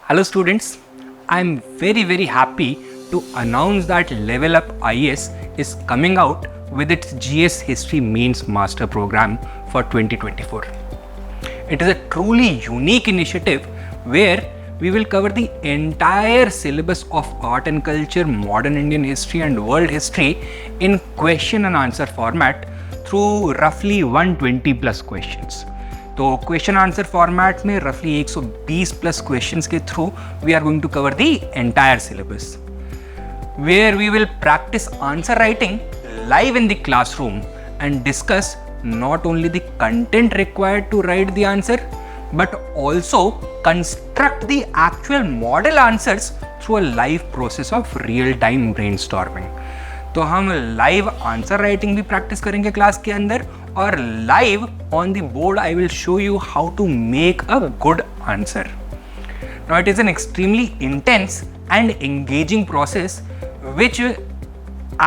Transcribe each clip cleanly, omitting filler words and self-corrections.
Hello students, I am very happy to announce that LevelUp IAS is coming out with its GS History Mains Master Program for 2024. It is a truly unique initiative where we will cover the entire syllabus of art and culture, modern Indian history and world history in question and answer format through roughly 120 plus questions. तो question answer format में रफली 120 plus questions के through we are going to cover the entire syllabus where we will practise answer writing live in the classroom and discuss not only the content required to write the answer but also construct the actual model answers through a live process of real time brainstorming. तो हम live answer writing भी practice करेंगे class के अंदर और live on the board I will show you how to make a good answer. Now it is an extremely intense and engaging process which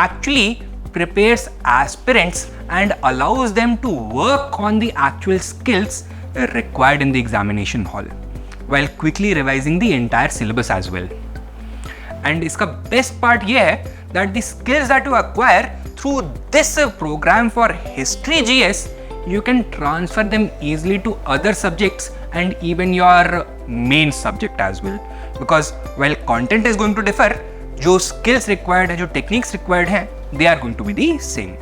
actually prepares aspirants and allows them to work on the actual skills required in the examination hall while quickly revising the entire syllabus as well. And इसका best part ये है that the skills that you acquire through this program for history GS, you can transfer them easily to other subjects and even your main subject as well. Because while content is going to differ, जो skills required है, जो techniques required हैं, they are going to be the same.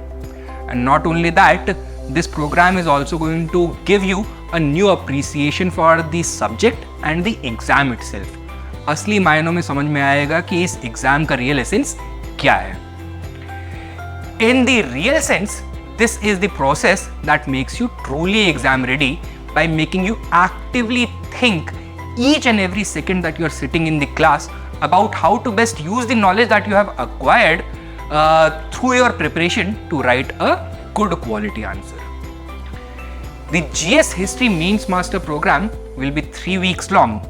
And not only that, this program is also going to give you a new appreciation for the subject and the exam itself. असली मायनों में समझ में आएगा कि इस exam का रियल एसेंस क्या है. In the real sense, this is the process that makes you truly exam ready by making you actively think each and every second that you are sitting in the class about how to best use the knowledge that you have acquired through your preparation to write a good quality answer. The GS History Mains Master Program will be 3 weeks long,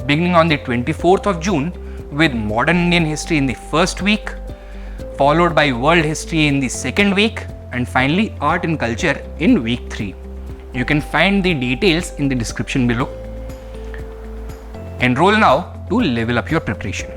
beginning on the 24th of June with Modern Indian History in the first week, followed by World History in the second week, and finally Art and Culture in week 3. You can find the details in the description below. Enroll now to level up your preparation.